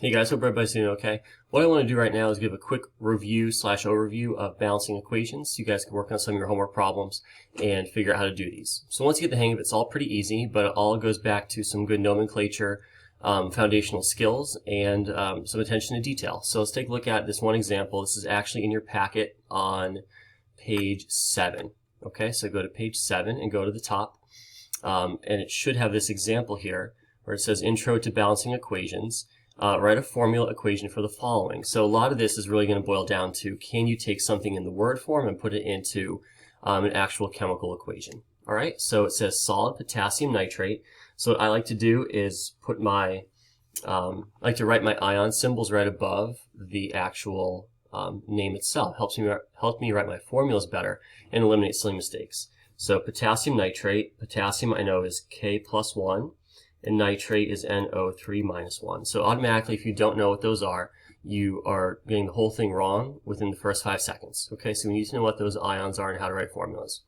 Hey guys, hope everybody's doing okay. What I want to do right now is give a quick review slash overview of balancing equations so you guys can work on some of your homework problems and figure out how to do these. So once you get the hang of it, it's all pretty easy, but it all goes back to some good nomenclature, foundational skills, and some attention to detail. So let's take a look at this one example. This is actually in your packet on page 7. Okay, so go to page 7 and go to the top, and it should have this example here where it says Intro to Balancing Equations. Write a formula equation for the following. So a lot of this is really going to boil down to, can you take something in the word form and put it into an actual chemical equation? All right, so it says solid potassium nitrate. So what I like to do is put my, I like to write my ion symbols right above the actual name itself. Helps me write my formulas better and eliminate silly mistakes. So potassium nitrate, potassium I know is K+1. And nitrate is NO3 minus 1. So automatically, if you don't know what those are, you are getting the whole thing wrong within the first 5 seconds. Okay, so we need to know what those ions are and how to write formulas.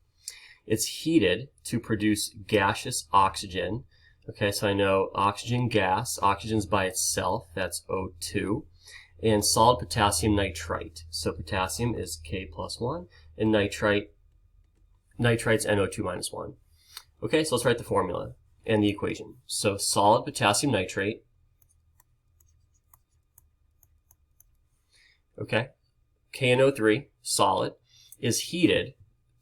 It's heated to produce gaseous oxygen. Okay, so I know oxygen gas, oxygen's by itself, that's O2. And solid potassium nitrite. So potassium is K+1, and nitrite's NO2 minus 1. Okay, so let's write the formula and the equation. So solid potassium nitrate, okay, KNO3, solid, is heated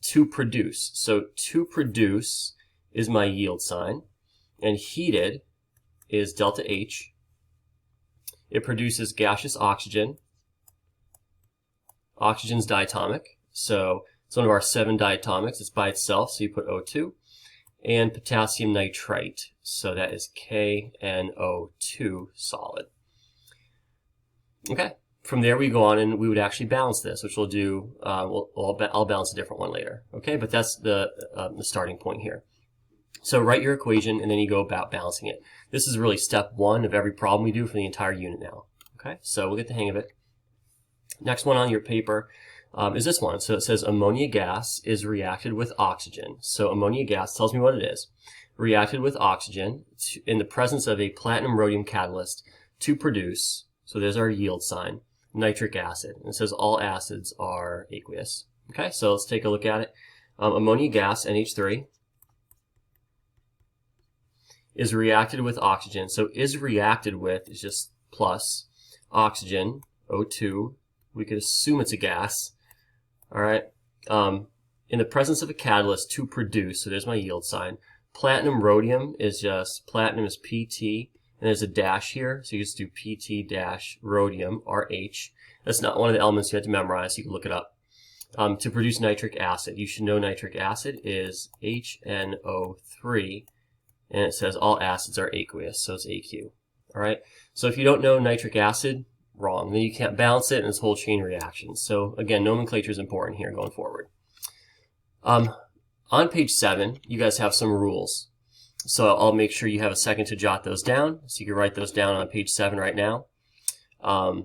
to produce. So to produce is my yield sign, and heated is delta H. It produces gaseous oxygen. Oxygen's diatomic, so it's one of our 7 diatomics. It's by itself, so you put O2. And potassium nitrite, so that is KNO2 solid. Okay, from there we go on and we would actually balance this, which we'll do, I'll balance a different one later. Okay, but that's the starting point here. So write your equation and then you go about balancing it. This is really step 1 of every problem we do for the entire unit now. Okay, so we'll get the hang of it. Next one on your paper is this one. So it says ammonia gas is reacted with oxygen. So ammonia gas tells me what it is. Reacted with oxygen in the presence of a platinum rhodium catalyst to produce, so there's our yield sign, nitric acid. And it says all acids are aqueous. Okay, so let's take a look at it. Ammonia gas, NH3, is reacted with oxygen. So is reacted with is just plus oxygen, O2. We could assume it's a gas. All right, in the presence of a catalyst to produce, so there's my yield sign. Platinum rhodium is just, platinum is PT, and there's a dash here, so you just do PT dash rhodium, RH. That's not one of the elements you have to memorize, so you can look it up. To produce nitric acid, you should know nitric acid is HNO3, and it says all acids are aqueous, so it's AQ. All right, so if you don't know nitric acid, wrong. Then you can't balance it, and it's whole chain reactions. So again, nomenclature is important here going forward. On page 7, you guys have some rules. So I'll make sure you have a second to jot those down. So you can write those down on page 7 right now. And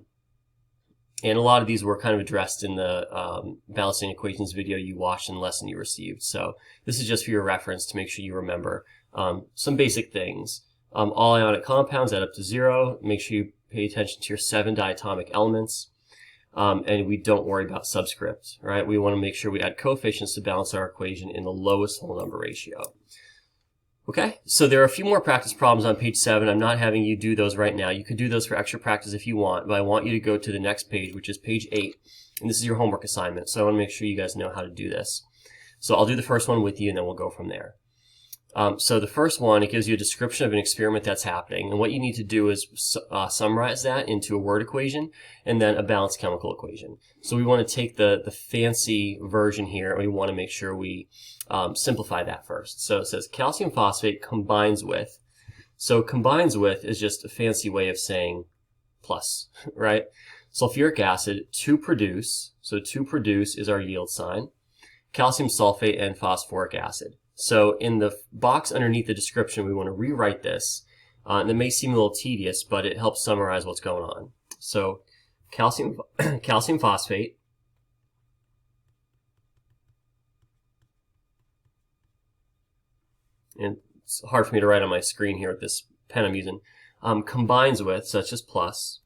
a lot of these were kind of addressed in the balancing equations video you watched and lesson you received. So this is just for your reference to make sure you remember some basic things. All ionic compounds add up to 0. Make sure you pay attention to your 7 diatomic elements, and we don't worry about subscripts, right? We want to make sure we add coefficients to balance our equation in the lowest whole number ratio. Okay, so there are a few more practice problems on page 7. I'm not having you do those right now. You could do those for extra practice if you want, but I want you to go to the next page, which is page 8, and this is your homework assignment, so I want to make sure you guys know how to do this. So I'll do the first one with you, and then we'll go from there. So the first one, it gives you a description of an experiment that's happening. And what you need to do is summarize that into a word equation and then a balanced chemical equation. So we want to take the fancy version here, and we want to make sure we simplify that first. So it says calcium phosphate combines with. So combines with is just a fancy way of saying plus, right? Sulfuric acid to produce. So to produce is our yield sign. Calcium sulfate and phosphoric acid. So in the box underneath the description, we want to rewrite this. And it may seem a little tedious, but it helps summarize what's going on. So calcium phosphate and it's hard for me to write on my screen here with this pen I'm using. combines with, so it's just plus,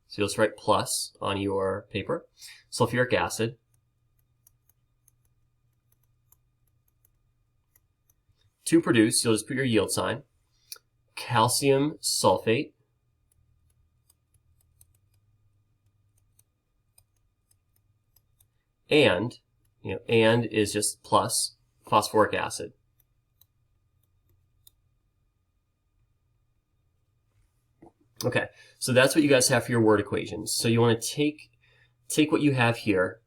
so you'll just write plus on your paper, sulfuric acid, to produce, you'll just put your yield sign, calcium sulfate, and, and is just plus phosphoric acid. Okay, so that's what you guys have for your word equations. So you want to take what you have here,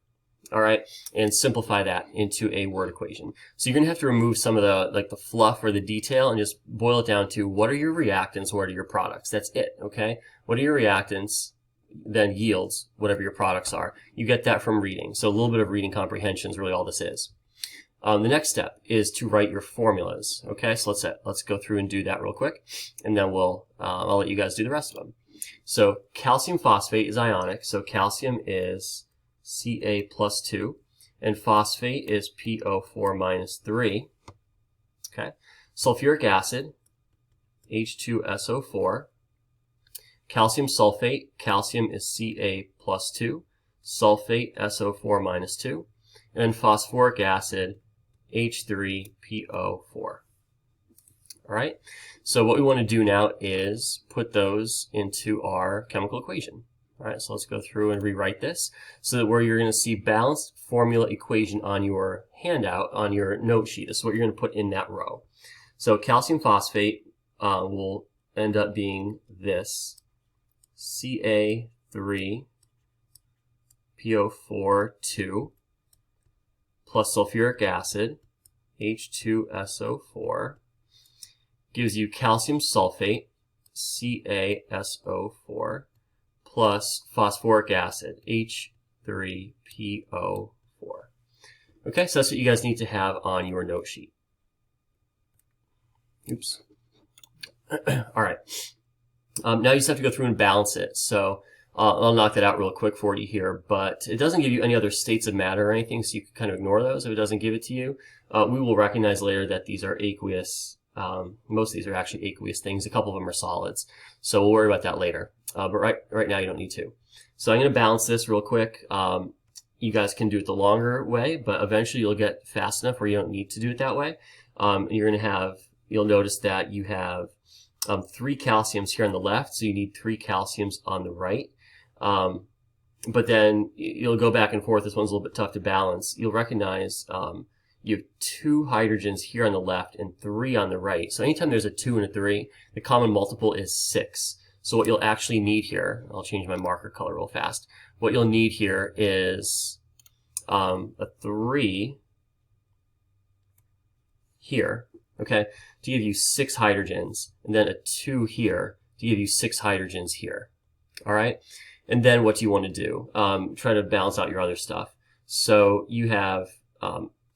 all right, and simplify that into a word equation. So you're going to have to remove some of the fluff or the detail and just boil it down to what are your reactants, what are your products. That's it, okay? What are your reactants, then yields, whatever your products are. You get that from reading. So a little bit of reading comprehension is really all this is. The next step is to write your formulas. Okay, so let's go through and do that real quick, and then I'll let you guys do the rest of them. So calcium phosphate is ionic, so calcium is Ca plus 2, and phosphate is PO4 minus 3. Okay, sulfuric acid, H2SO4. Calcium sulfate, calcium is Ca plus 2, sulfate SO4 minus 2, and then phosphoric acid, H3PO4. All right, so what we want to do now is put those into our chemical equation. All right, so let's go through and rewrite this so that where you're going to see balanced formula equation on your handout, on your note sheet, this is what you're going to put in that row. So calcium phosphate will end up being this, Ca3PO4 plus sulfuric acid, H2SO4, gives you calcium sulfate, CaSO4, plus phosphoric acid, H3PO4. Okay, so that's what you guys need to have on your note sheet. Oops. All right. Now you just have to go through and balance it. So I'll knock that out real quick for you here, but it doesn't give you any other states of matter or anything, so you can kind of ignore those if it doesn't give it to you. We will recognize later that these are aqueous. Most of these are actually aqueous things. A couple of them are solids, so we'll worry about that later. But right now you don't need to. So I'm going to balance this real quick. You guys can do it the longer way, but eventually you'll get fast enough where you don't need to do it that way. You'll notice that you have 3 calciums here on the left, so you need 3 calciums on the right. But then you'll go back and forth. This one's a little bit tough to balance. You'll recognize you have 2 hydrogens here on the left and 3 on the right. So anytime there's a 2 and a 3, the common multiple is 6. So what you'll actually need here, I'll change my marker color real fast. What you'll need here is a 3 here, okay, to give you 6 hydrogens, and then a 2 here to give you 6 hydrogens here. All right, and then what do you want to do? Try to balance out your other stuff. So you have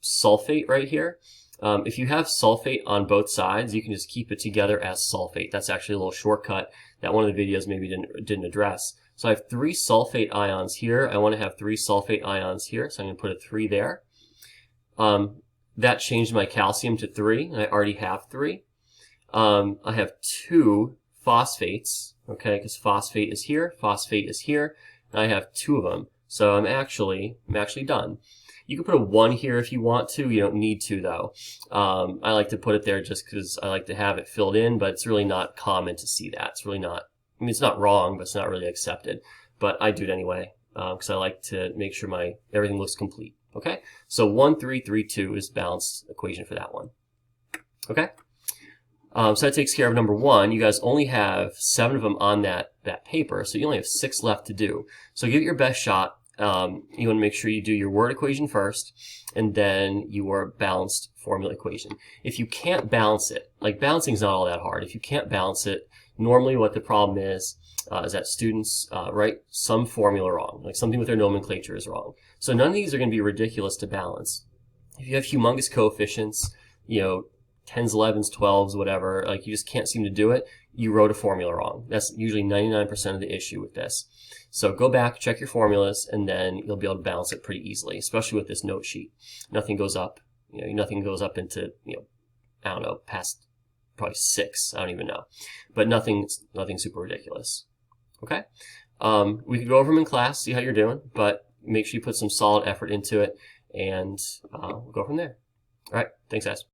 sulfate right here. If you have sulfate on both sides, you can just keep it together as sulfate. That's actually a little shortcut that one of the videos maybe didn't address. So I have 3 sulfate ions here. I want to have 3 sulfate ions here, so I'm going to put a 3 there. That changed my calcium to 3, and I already have 3. I have 2 phosphates, okay, because phosphate is here, and I have 2 of them. So I'm actually done. You can put a 1 here if you want to. You don't need to, though. I like to put it there just because I like to have it filled in, but it's really not common to see that. It's really not, I mean, it's not wrong, but it's not really accepted. But I do it anyway because I like to make sure everything looks complete. Okay, so 1, 3, 3, 2 is balanced equation for that one. Okay, so that takes care of number 1. You guys only have 7 of them on that paper, so you only have 6 left to do. So give it your best shot. You want to make sure you do your word equation first, and then your balanced formula equation. If you can't balance it, like balancing is not all that hard. If you can't balance it, normally what the problem is that students write some formula wrong, like something with their nomenclature is wrong. So none of these are going to be ridiculous to balance. If you have humongous coefficients, 10s, 11s, 12s, whatever, like you just can't seem to do it, you wrote a formula wrong. That's usually 99% of the issue with this. So go back, check your formulas, and then you'll be able to balance it pretty easily, especially with this note sheet. Nothing goes up, nothing goes up into, I don't know, past probably 6. I don't even know, but nothing super ridiculous. Okay, we could go over them in class, see how you're doing, but make sure you put some solid effort into it, and we'll go from there. All right, thanks, guys.